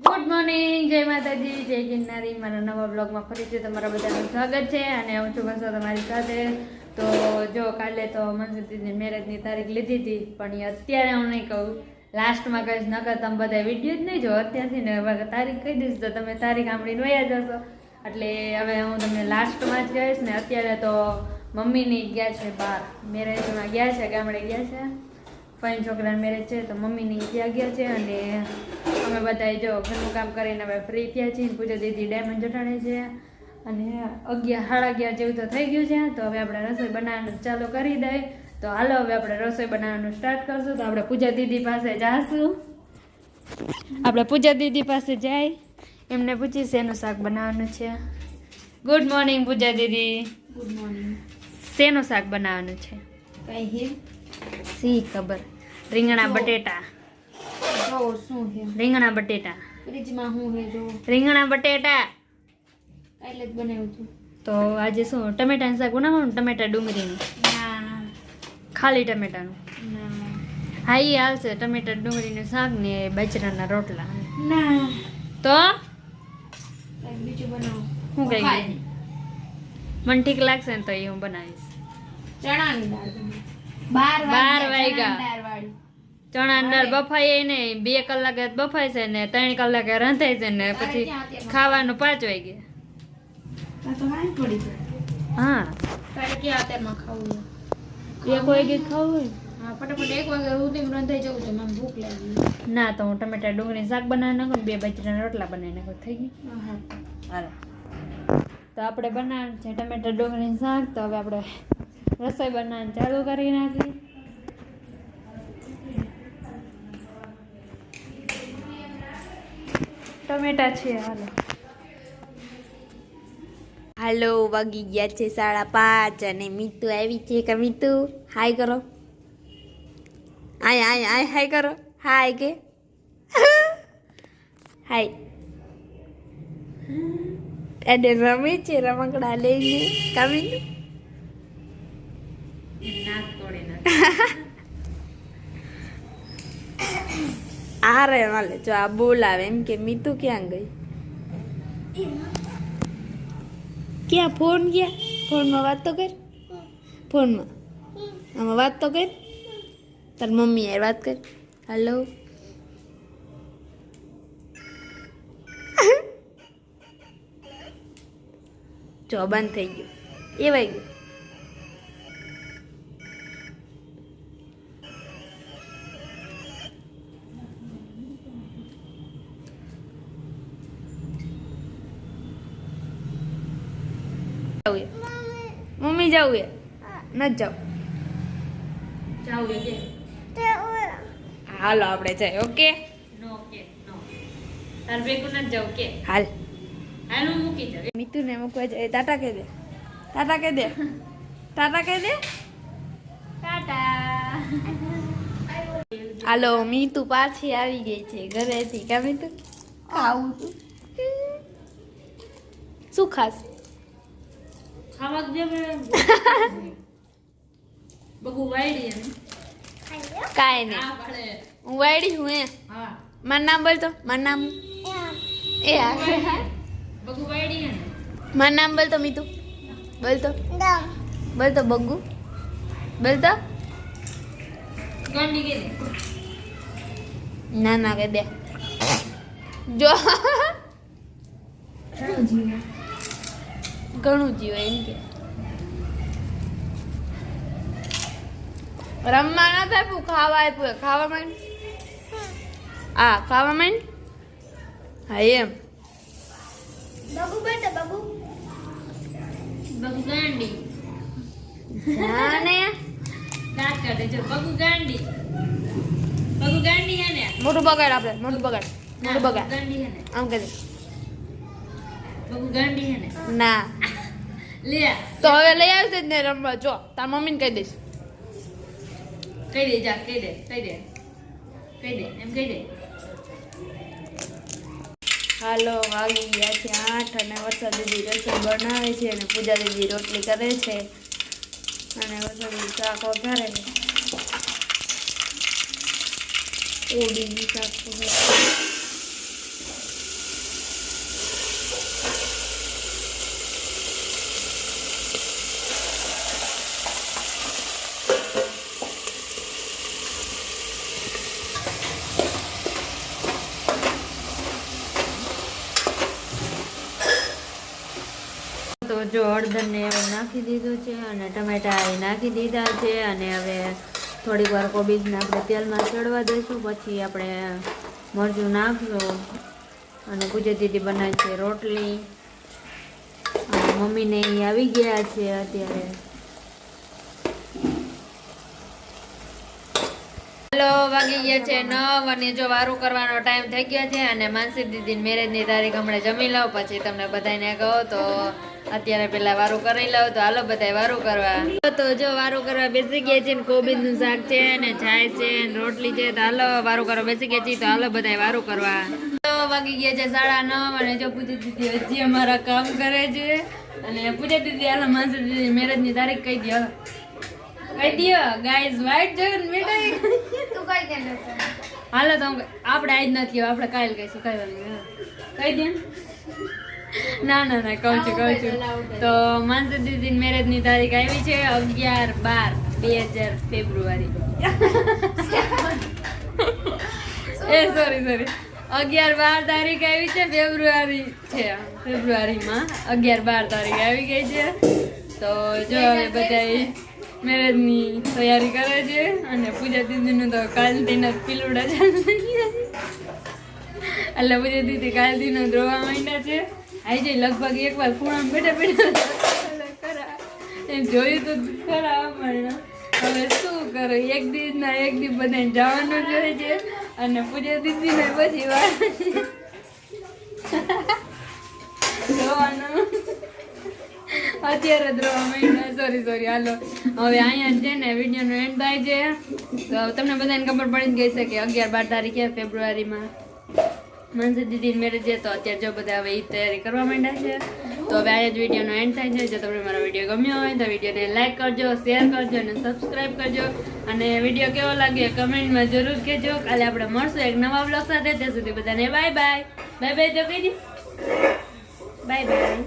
Good morning, જય માતાજી, જય ગિરનારી। મારા નવા બ્લોગમાં ફરીથી તમારા બધાનું સ્વાગત છે અને હું છું બસો તમારી સાથે। તો જો કાલે તો મનસુદીની મેરેજની તારીખ લીધી હતી, પણ એ અત્યારે હું નહીં કહું, લાસ્ટમાં કહીશ, નકર તમે બધા વિડીયો જ નહીં જો અત્યારથી ને હવે તારીખ કહી દઈશ તો તમે તારીખ સાંભળીને વયા જશો, એટલે હવે હું તમને લાસ્ટમાં જ કહીશ ને। અત્યારે તો મમ્મીની ગયા છે બહાર, મેરેજમાં ગયા છે, ગામડે ગયા છે, ફાઈન છોકરાના મેરેજ છે તો મમ્મીની ત્યાં ગયા છે અને અમે બધા જો ઘરનું કામ કરીને હવે ફ્રી થયા છીએ। પૂજા દીદી ડાયમંડ જટાડે છે અને 11:30 જેવું તો થઈ ગયું છે, તો હવે આપણે રસોઈ બનાવવાનું ચાલુ કરી દઈએ। તો હાલો હવે આપણે રસોઈ બનાવવાનું સ્ટાર્ટ કરશું। તો આપણે પૂજા દીદી પાસે જાશું, આપણે પૂજા દીદી પાસે જાય, એમને પૂછી શેનું શાક બનાવવાનું છે। ગુડ મોર્નિંગ પૂજા દીદી। Good morning. શેનું શાક બનાવવાનું છે? કઈ હે સી ખબર? રીંગણા બટેટા। જો શું હે રીંગણા બટેટા ફ્રીજમાં હું હે જો રીંગણા બટેટા। કાલે જ બનાવ્યું હતું। તો આજે શું ટમેટાનું શાક બનાવવાનું? ટમેટા ડુંગળીનું? ના ખાલી ટમેટાનું? ના હા એ હાલશે, ટમેટા ડુંગળીનું શાક ને બાજરાના રોટલા। ના તો કઈ બીજું બનાવો। હું કઈ ખાય. મને ઠીક લાગશે ને તો એ હું બનાવીશ। ચણાની દાળ બનાવો। 12 વાગ્યા। દાળ વાળી ચણાની દાળ બફાય નહીં, 2 કલાકે બફાય છે ને 3 કલાકે રંધાય છે ને પછી ખાવાનું 5 વાગે। આ તો વાઈ પડી છે। હા તારે ક્યાં અત્યારમાં ખાવું 1 વાગે ખાવું હોય? હા ફટાફટ 1 વાગે સુધી રંધાઈ જવું છે, મને ભૂખ લાગી। ના તો હું ટમેટા ડુંગળી શાક બનાવી નાખું ને 2 બાજરાના રોટલા બનાવી નાખું, થઈ ગયું? હા હાલો તો આપણે બનાવવાનું છે ટમેટા ડુંગળી શાક। તો હવે આપણે રસોઈ બનાવવાનું ચાલુ કરી નાખી। ટમેટા છે હાલો। હાલો વાગી ગયા છે 5:30 અને મીતુ આવી છે કે મીતુ હાય કરો, આય આય આય હાય કરો, હાય કે હાય। એને રમે છે રમકડા લઈને કા મીતુ? નાક તોડી નાખ। આ રે વાલે જો આ બોલાવે એમ કે મીતુ ક્યાં ગઈ? ક્યાં ફોન ગયા? ફોનમાં વાત તો કર, ફોનમાં આમાં વાત તો કર, તાર મમ્મી યાર વાત કર। હેલો જો બંધ થઈ ગયું, એવાય ગયું। મમ્મી જાવ એ ન જાવ, જાવું કે હાલો આપણે જાય। ઓકે નો કે નો તાર ભેગું ન જાવ કે હાલ હાલ હું મૂકી જાઉં। મીતુ ને મૂકવા જાય, ટાટા કહી દે, ટાટા કહી દે, ટાટા કહી દે, ટાટા। હાલો મીતુ પાછી આવી ગઈ છે ઘરેથી કા મીતુ? ખાવું શું ખાસ? ખાવા દે બગુ વાયડી એમ કાંઈ નહીં, આ પડે। હું વાયડી હું એ હા મારું નામ બોલ તો, મારું નામ એ બગુ વાયડી હે ને મારું નામ બોલ તો મીતુ, બોલ તો, બોલ તો બગ્ગુ, બોલ તો, ગાંડી કે ના ના કહી દે જો ઘણું જીવ એમ કે રમવા ના આપ્યું, ખાવા આપ્યું, ખાવા માંડ, હા ખાવા માંડ, હા એમ બગુ ગાંડી જાને દાંત કાઢે જો બગુ ગાંડી હે ને મોટું બગાડ, આપણે મોટું બગાડ, મોટું બગાડ ગાંડી હે ને આમ કહી દે બગુ ગાંડી હે ને ના। લે તો હવે લઈ આવશે જ ને રમવા, જો તાર મમ્મીને કહી દઈશ। કહી દે જા કહી દે એમ કહી દે। હાલો વાગી ગયા છે 8 અને વરસાદ દીદી રસોઈ બનાવે છે અને પૂજા દીદી રોટલી કરે છે અને વરસાદ દીદી શાક વઘારે છે। ઓડી શાક વઘારે તો જો હળદર ને એવું નાખી દીધું છે અને ટમેટા એ નાખી દીધા છે અને હવે થોડીક વાર કોબીજને આપણે તેલમાં ચડવા દઈશું, પછી આપણે મરચું નાખશું. અને પૂજા દીદી બનાવે છે રોટલી અને મમ્મીને અહીં આવી ગયા છે અત્યારે. હેલો, વાગી ગયા છે 9 અને જો વારું કરવાનો ટાઈમ થઈ ગયો છે અને માનસી દીદીની મેરેજની તારીખ હમણાં જમી લઉં, પછી તમને બધાને કહો તો અત્યારે પેલા વારું કરી લઉં. તો હાલો બધા વારું કરવા. તો જો વારું કરવા બેસી ગયા છે ને કોબીજનું શાક છે ને છાય છે ને રોટલી છે. તો હાલો વારું કરવા બેસી ગયા છે. તો હાલો બધા વારું કરવા. વાગી ગયા છે 9:30 અને જો પૂજા દીદી હજી અમારા કામ કરે છે. અને પૂજા દીદી હાલો માનસી દીદી મેરેજની તારીખ કહી દો. કહી દો ગાઈઝ, વાઈટ જોયું મીઠાઈ તું કઈ દે હાલો તો આપણે આજ નથી, આપણે કાલ કહીશું. કઈ કહી દે. ના ના ના કહું છું તો માનસી દીદી મેરેજની તારીખ આવી છે 11/12/2000 ફેબ્રુઆરી. સોરી 11-12 તારીખ આવી છે. ફેબ્રુઆરી છે, ફેબ્રુઆરીમાં 11-12 તારીખ આવી ગઈ છે. તો જો હવે બધા મેરેજની તૈયારી કરે છે અને પૂજા દીદીનું તો કાલથી જ પીલુડા ચાલુ થઈ ગયા છે. એટલે પૂજા દીદી કાલથી ધ્રોવા માંડ્યા છે. આવી જાય લગભગ એકવાર ખૂણામાં બેઠા એમ જોયું તો ખરા. હવે શું કરો, એક દી બધાને જવાનું જોઈએ છે અને પૂજા દીદીને પછી વાર જોવાનું. અત્યારે ધ્રોવા માંડ્યા. સોરી હાલો હવે અહીંયા છે ને વિડીયોનો એન્ડ થાય છે. તો તમને બધાને ખબર પડી ગઈ છે કે 11-12 તારીખે ફેબ્રુઆરીમાં માનસી દીદી મેરેજ છે. તો અત્યારે જો બધા હવે એ તૈયારી કરવા માંડ્યા છે. તો હવે આ જ વિડીયોનો એન્ડ થાય છે. જો તમને મારો વિડીયો ગમ્યો હોય તો વિડીયોને લાઈક કરજો, શેર કરજો અને સબસ્ક્રાઈબ કરજો. અને વિડીયો કેવો લાગે કમેન્ટમાં જરૂર કહેજો. કાલે આપણે મળશું એક નવા બ્લોગ સાથે. ત્યાં સુધી બધાને બાય બાય. જો કહી દે બાય બાય.